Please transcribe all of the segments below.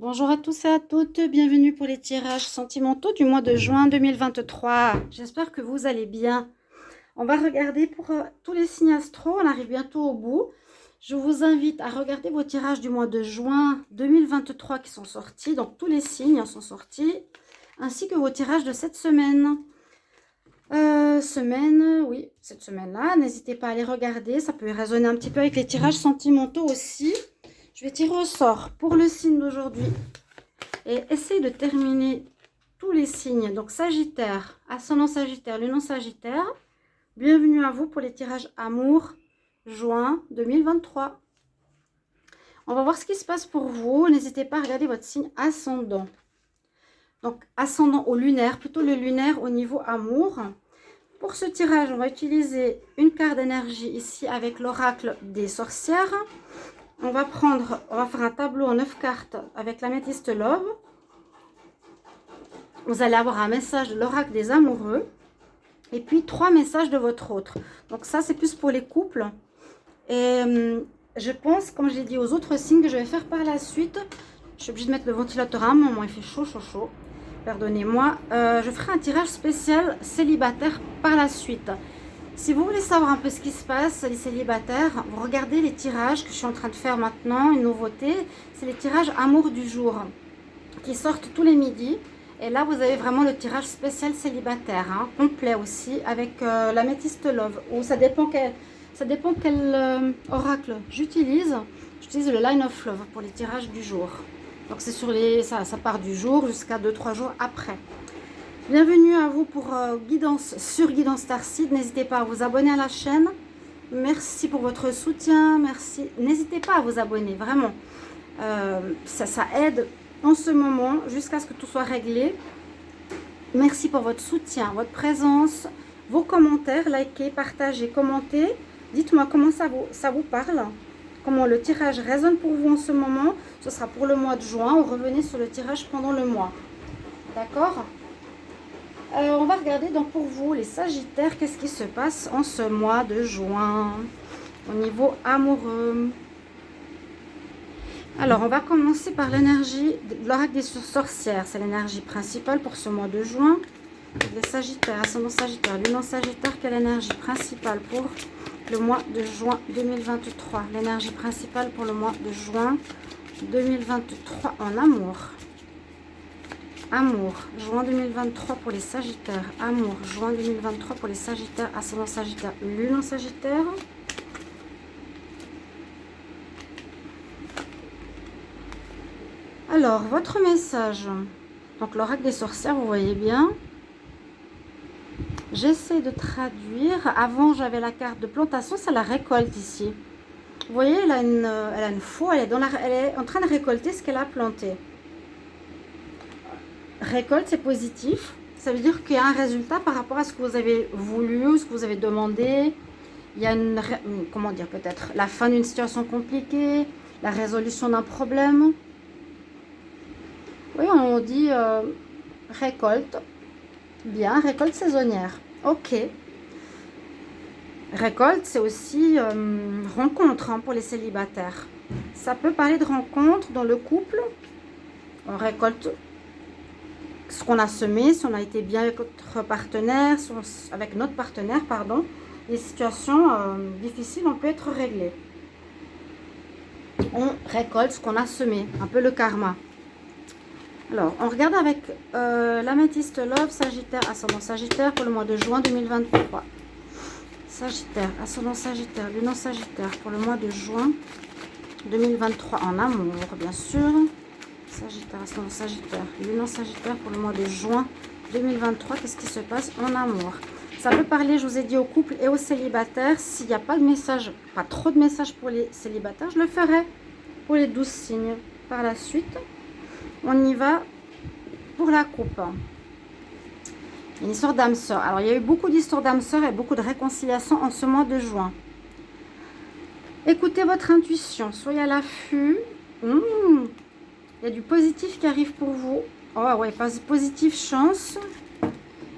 Bonjour à tous et à toutes, bienvenue pour les tirages sentimentaux du mois de juin 2023. J'espère que vous allez bien. On va regarder pour tous les signes astro, on arrive bientôt au bout. Je vous invite à regarder vos tirages du mois de juin 2023 qui sont sortis, donc tous les signes sont sortis, ainsi que vos tirages de cette semaine. Oui, cette semaine-là, n'hésitez pas à les regarder, ça peut résonner un petit peu avec les tirages sentimentaux aussi. Je vais tirer au sort pour le signe d'aujourd'hui et essayer de terminer tous les signes. Donc Sagittaire, ascendant Sagittaire, lunan Sagittaire. Bienvenue à vous pour les tirages amour, juin 2023. On va voir ce qui se passe pour vous. N'hésitez pas à regarder votre signe ascendant. Donc ascendant au lunaire, plutôt le lunaire au niveau amour. Pour ce tirage, on va utiliser une carte d'énergie ici avec l'oracle des sorcières. On va faire un tableau en 9 cartes avec l'améthyste Love. Vous allez avoir un message de l'oracle des amoureux. Et puis 3 messages de votre autre. Donc ça, c'est plus pour les couples. Et je pense, comme je l'ai dit aux autres signes que je vais faire par la suite, je suis obligée de mettre le ventilateur à un moment, il fait chaud, chaud, chaud. Pardonnez-moi. Je ferai un tirage spécial célibataire par la suite. Si vous voulez savoir un peu ce qui se passe, les célibataires, vous regardez les tirages que je suis en train de faire maintenant, une nouveauté, c'est les tirages amour du jour qui sortent tous les midis. Et là, vous avez vraiment le tirage spécial célibataire, hein, complet aussi, avec l'améthyste Love. Ou ça dépend quel oracle j'utilise. J'utilise le Line of Love pour les tirages du jour. Donc c'est ça part du jour jusqu'à 2-3 jours après. Bienvenue à vous pour Guidance sur Guidance Starseed. N'hésitez pas à vous abonner à la chaîne. Merci pour votre soutien. Merci. N'hésitez pas à vous abonner, vraiment. Ça aide en ce moment jusqu'à ce que tout soit réglé. Merci pour votre soutien, votre présence, vos commentaires. Likez, partagez, commentez. Dites-moi comment ça vous parle. Comment le tirage résonne pour vous en ce moment. Ce sera pour le mois de juin. Revenez sur le tirage pendant le mois. D'accord ? On va regarder donc pour vous, les Sagittaires, qu'est-ce qui se passe en ce mois de juin au niveau amoureux. Alors, on va commencer par l'énergie de l'oracle des sorcières. C'est l'énergie principale pour ce mois de juin. Les Sagittaires, ascendant Sagittaire, lunan Sagittaire, quelle énergie principale pour le mois de juin 2023? L'énergie principale pour le mois de juin 2023 en amour. Amour, juin 2023 pour les Sagittaires. Amour, juin 2023 pour les Sagittaires, ascendant Sagittaire, lunan Sagittaire. Alors, votre message. Donc, l'oracle des sorcières, vous voyez bien. J'essaie de traduire. Avant, j'avais la carte de plantation, c'est la récolte ici. Vous voyez, elle a une faux, elle est en train de récolter ce qu'elle a planté. Récolte, c'est positif. Ça veut dire qu'il y a un résultat par rapport à ce que vous avez voulu, ce que vous avez demandé. Il y a comment dire, peut-être la fin d'une situation compliquée, la résolution d'un problème. Oui, on dit récolte. Bien, récolte saisonnière. Ok. Récolte, c'est aussi rencontre, hein, pour les célibataires. Ça peut parler de rencontre dans le couple. On récolte ce qu'on a semé, si on a été bien avec notre partenaire, pardon. Les situations difficiles, on peut être réglé. On récolte ce qu'on a semé, un peu le karma. Alors, on regarde avec l'améthyste Love, Sagittaire, ascendant Sagittaire pour le mois de juin 2023. Sagittaire, ascendant Sagittaire, lunan Sagittaire pour le mois de juin 2023 en amour, bien sûr. Sagittaire, ascendant Sagittaire, lunan Sagittaire pour le mois de juin 2023. Qu'est-ce qui se passe en amour? Ça peut parler, je vous ai dit, aux couples et aux célibataires. S'il n'y a pas de message, pas trop de messages pour les célibataires, je le ferai pour les 12 signes par la suite. On y va pour la coupe. Une histoire d'âme sœur. Alors, il y a eu beaucoup d'histoires d'âme sœur et beaucoup de réconciliation en ce mois de juin. Écoutez votre intuition. Soyez à l'affût. Il y a du positif qui arrive pour vous. Oh ouais, positif, chance.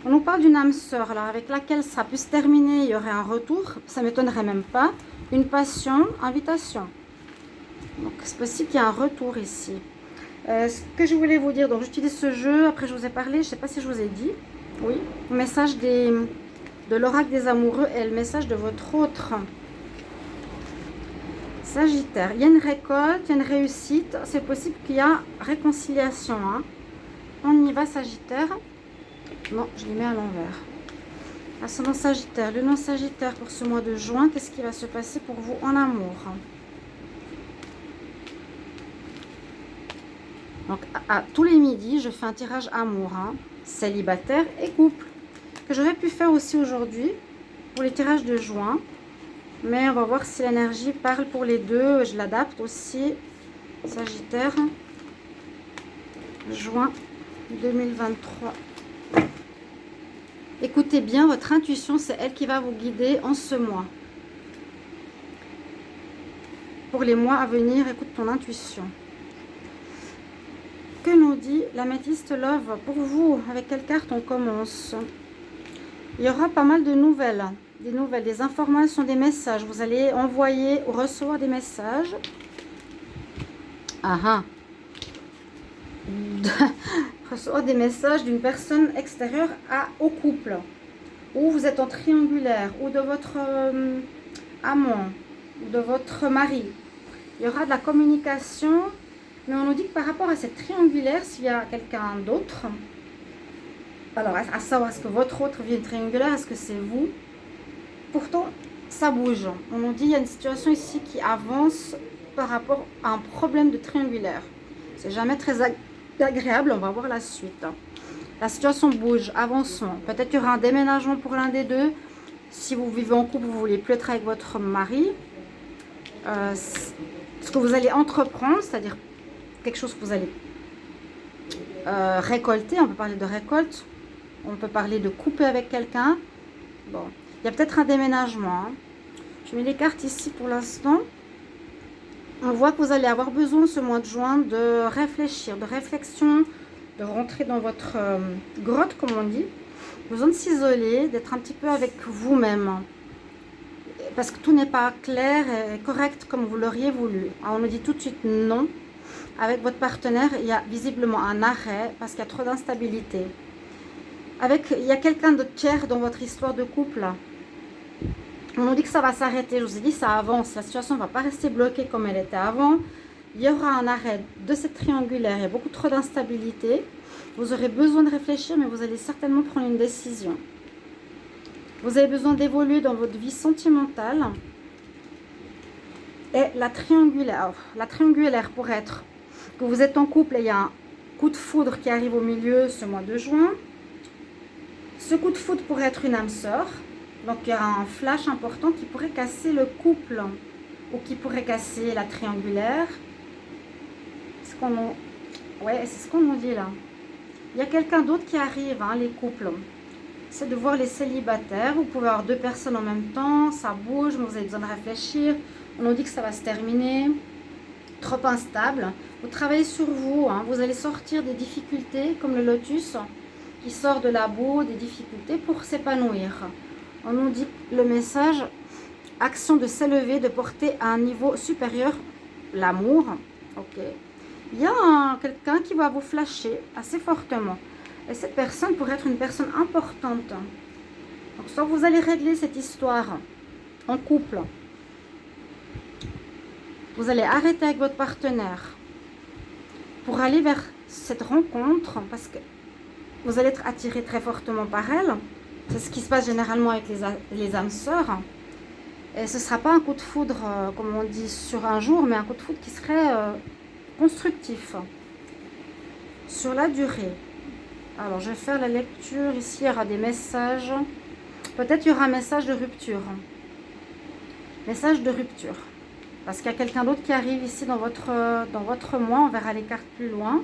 On nous parle d'une âme sœur, là, avec laquelle ça peut se terminer. Il y aurait un retour. Ça ne m'étonnerait même pas. Une passion, invitation. Donc, c'est possible qu'il y ait un retour ici. Ce que je voulais vous dire, donc j'utilise ce jeu, après je vous ai parlé, je ne sais pas si je vous ai dit, oui, le message de l'oracle des amoureux et le message de votre autre. Sagittaire, il y a une récolte, il y a une réussite, c'est possible qu'il y a réconciliation. Hein. On y va Sagittaire. Non, je les mets à l'envers. Ascendant Sagittaire, le nom Sagittaire pour ce mois de juin, qu'est-ce qui va se passer pour vous en amour? Donc à tous les midis, je fais un tirage amour, hein, célibataire et couple, que j'aurais pu faire aussi aujourd'hui pour les tirages de juin. Mais on va voir si l'énergie parle pour les deux. Je l'adapte aussi. Sagittaire, juin 2023. Écoutez bien votre intuition, c'est elle qui va vous guider en ce mois. Pour les mois à venir, écoute ton intuition. Que nous dit l'améthyste Love pour vous? Avec quelle carte on commence? Il y aura pas mal de nouvelles. Des nouvelles, des informations, des messages. Vous allez envoyer ou recevoir des messages. Ah ah. Recevoir des messages d'une personne extérieure au couple. Ou vous êtes en triangulaire. Ou de votre amant. Ou de votre mari. Il y aura de la communication. Mais on nous dit que par rapport à cette triangulaire, s'il y a quelqu'un d'autre, alors à savoir est-ce que votre autre vient triangulaire, est-ce que c'est vous? Pourtant, ça bouge. On nous dit qu'il y a une situation ici qui avance par rapport à un problème de triangulaire. C'est jamais très agréable, on va voir la suite. La situation bouge, avançons. Peut-être qu'il y aura un déménagement pour l'un des deux. Si vous vivez en couple, vous ne voulez plus être avec votre mari. Ce que vous allez entreprendre, c'est-à-dire quelque chose que vous allez récolter, on peut parler de récolte, on peut parler de couper avec quelqu'un. Bon, il y a peut-être un déménagement. Hein. Je mets les cartes ici pour l'instant. On voit que vous allez avoir besoin ce mois de juin de réfléchir, de réflexion, de rentrer dans votre grotte, comme on dit. Besoin de s'isoler, d'être un petit peu avec vous-même. Parce que tout n'est pas clair et correct comme vous l'auriez voulu. Alors on nous dit tout de suite non. Avec votre partenaire, il y a visiblement un arrêt parce qu'il y a trop d'instabilité. Il y a quelqu'un de tiers dans votre histoire de couple. On nous dit que ça va s'arrêter. Je vous ai dit, ça avance. La situation ne va pas rester bloquée comme elle était avant. Il y aura un arrêt de cette triangulaire. Il y a beaucoup trop d'instabilité. Vous aurez besoin de réfléchir, mais vous allez certainement prendre une décision. Vous avez besoin d'évoluer dans votre vie sentimentale. Et la triangulaire pour être que vous êtes en couple et il y a un coup de foudre qui arrive au milieu ce mois de juin. Ce coup de foudre pourrait être une âme sœur. Donc il y a un flash important qui pourrait casser le couple ou qui pourrait casser la triangulaire. Ouais, c'est ce qu'on nous dit là. Il y a quelqu'un d'autre qui arrive, hein, les couples. C'est de voir les célibataires. Vous pouvez avoir deux personnes en même temps, ça bouge, mais vous avez besoin de réfléchir. On nous dit que ça va se terminer. Trop instable. Vous travaillez sur vous, hein. Vous allez sortir des difficultés comme le lotus qui sort de la boue, des difficultés pour s'épanouir. On nous dit le message, action de s'élever, de porter à un niveau supérieur l'amour. Ok. Il y a quelqu'un qui va vous flasher assez fortement. Et cette personne pourrait être une personne importante. Donc soit vous allez régler cette histoire en couple. Vous allez arrêter avec votre partenaire pour aller vers cette rencontre parce que vous allez être attiré très fortement par elle. C'est ce qui se passe généralement avec les âmes sœurs. Et ce ne sera pas un coup de foudre, comme on dit, sur un jour, mais un coup de foudre qui serait constructif sur la durée. Alors, je vais faire la lecture. Ici, il y aura des messages. Peut-être il y aura un message de rupture. Message de rupture. Parce qu'il y a quelqu'un d'autre qui arrive ici dans votre mois. On verra les cartes plus loin.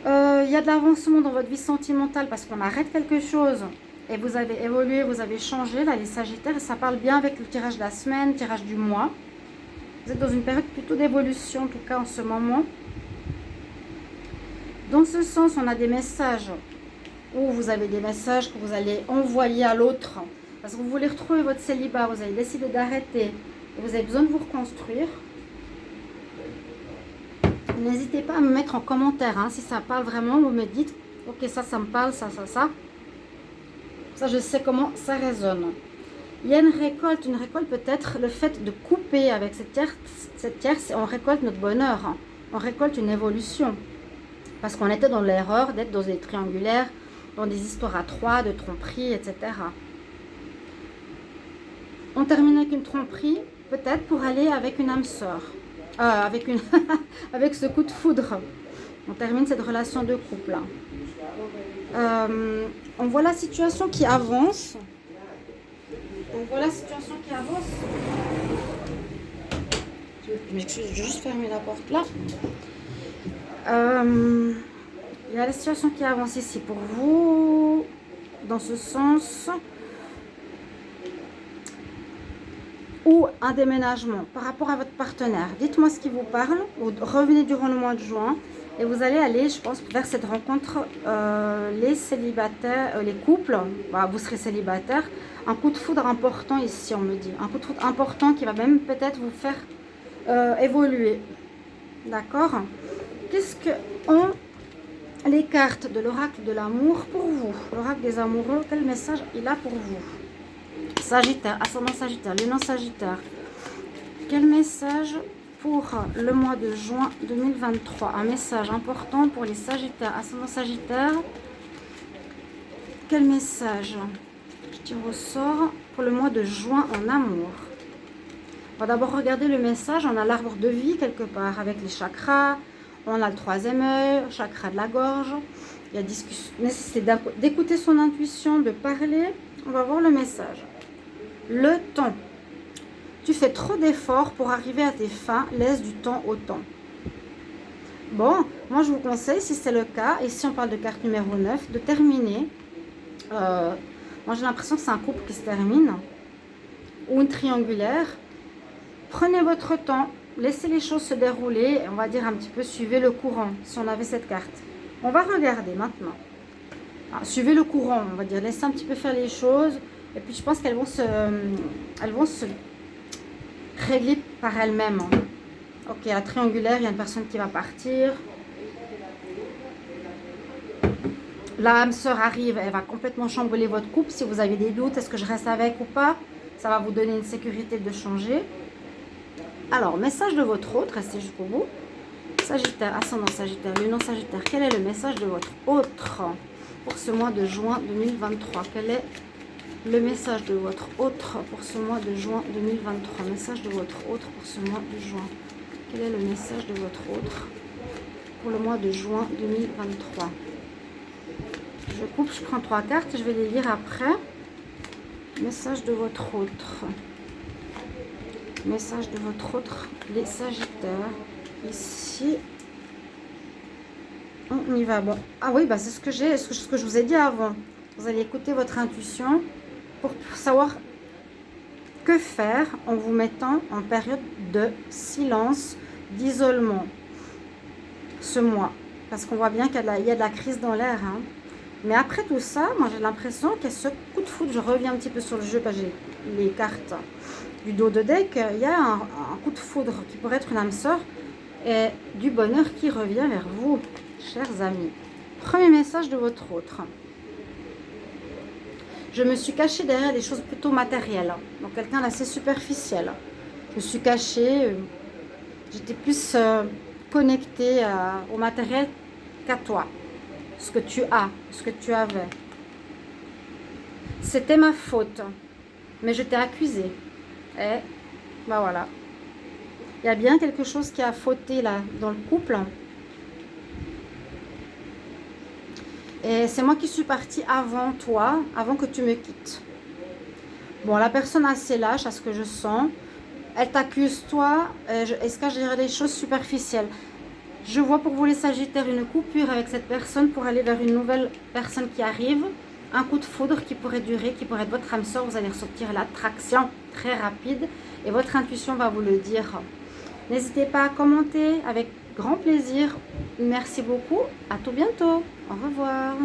Il y a de l'avancement dans votre vie sentimentale parce qu'on arrête quelque chose. Et vous avez évolué, vous avez changé. Là, les Sagittaires, et ça parle bien avec le tirage de la semaine, le tirage du mois. Vous êtes dans une période plutôt d'évolution, en tout cas en ce moment. Dans ce sens, on a des messages où vous avez des messages que vous allez envoyer à l'autre. Parce que vous voulez retrouver votre célibat, vous avez décidé d'arrêter. Vous avez besoin de vous reconstruire. N'hésitez pas à me mettre en commentaire hein, si ça parle vraiment. Vous me dites, ok, ça me parle, ça. Ça, je sais comment ça résonne. Il y a une récolte peut être le fait de couper avec cette tierce, on récolte notre bonheur. Hein. On récolte une évolution. Parce qu'on était dans l'erreur d'être dans des triangulaires, dans des histoires à 3, de tromperie, etc. On termine avec une tromperie, peut-être pour aller avec une âme sœur. Avec ce coup de foudre. On termine cette relation de couple. On voit la situation qui avance. Je m'excuse, je vais juste fermer la porte là. Il y a la situation qui avance ici pour vous. Dans ce sens. Ou un déménagement par rapport à votre partenaire. Dites-moi ce qui vous parle. Vous revenez durant le mois de juin et vous allez aller, je pense, vers cette rencontre. Les célibataires, les couples, bah, vous serez célibataire. Un coup de foudre important ici, on me dit. Un coup de foudre important qui va même peut-être vous faire évoluer. D'accord? Qu'est-ce que ont les cartes de l'oracle de l'amour pour vous? L'oracle des amoureux, quel message il a pour vous? Sagittaire, ascendant Sagittaire, lunan Sagittaire. Quel message pour le mois de juin 2023? Un message important pour les Sagittaires, ascendant Sagittaire. Quel message? Je tire au sort pour le mois de juin en amour. On va d'abord regarder le message. On a l'arbre de vie quelque part avec les chakras. On a le troisième œil, chakra de la gorge. Il y a nécessité d'écouter son intuition, de parler. On va voir le message. Le temps. Tu fais trop d'efforts pour arriver à tes fins. Laisse du temps au temps. Bon, moi je vous conseille, si c'est le cas, et si on parle de carte numéro 9, de terminer. Moi j'ai l'impression que c'est un couple qui se termine. Ou une triangulaire. Prenez votre temps. Laissez les choses se dérouler. On va dire un petit peu, suivez le courant, si on avait cette carte. On va regarder maintenant. Suivez le courant, on va dire. Laissez un petit peu faire les choses. Et puis je pense qu'elles vont se régler par elles-mêmes. Ok, la triangulaire, il y a une personne qui va partir. La âme sœur arrive, elle va complètement chambouler votre couple. Si vous avez des doutes, est-ce que je reste avec ou pas? Ça va vous donner une sécurité de changer. Alors, message de votre autre, restez jusqu'au bout. Sagittaire, ascendant Sagittaire, lunan Sagittaire. Quel est le message de votre autre pour ce mois de juin 2023? Quel est le message de votre autre pour ce mois de juin 2023? Message de votre autre pour ce mois de juin. Quel est le message de votre autre pour le mois de juin 2023? Je coupe, je prends 3 cartes et je vais les lire après. Message de votre autre. Message de votre autre, les Sagittaires. Ici. On y va. Bon. Ah oui, bah c'est ce que j'ai, ce que je vous ai dit avant. Vous allez écouter votre intuition pour savoir que faire en vous mettant en période de silence, d'isolement ce mois. Parce qu'on voit bien qu'il y a de la crise dans l'air. Hein. Mais après tout ça, moi j'ai l'impression qu'il y a ce coup de foudre. Je reviens un petit peu sur le jeu, parce que j'ai les cartes du dos de deck. Il y a un coup de foudre qui pourrait être une âme sœur et du bonheur qui revient vers vous, chers amis. Premier message de votre autre. Je me suis cachée derrière des choses plutôt matérielles. Donc quelqu'un d'assez superficiel. Je me suis cachée. J'étais plus connectée au matériel qu'à toi. Ce que tu as, ce que tu avais. C'était ma faute. Mais je t'ai accusée. Et ben voilà. Il y a bien quelque chose qui a fauté là dans le couple. Et c'est moi qui suis partie avant toi, avant que tu me quittes. Bon, la personne assez lâche, à ce que je sens. Elle t'accuse, toi. Est-ce que je dirais des choses superficielles? Je vois pour vous les Sagittaires une coupure avec cette personne pour aller vers une nouvelle personne qui arrive. Un coup de foudre qui pourrait durer, qui pourrait être votre âme sœur. Vous allez ressortir l'attraction très rapide et votre intuition va vous le dire. N'hésitez pas à commenter avec grand plaisir. Merci beaucoup. À tout bientôt. Au revoir.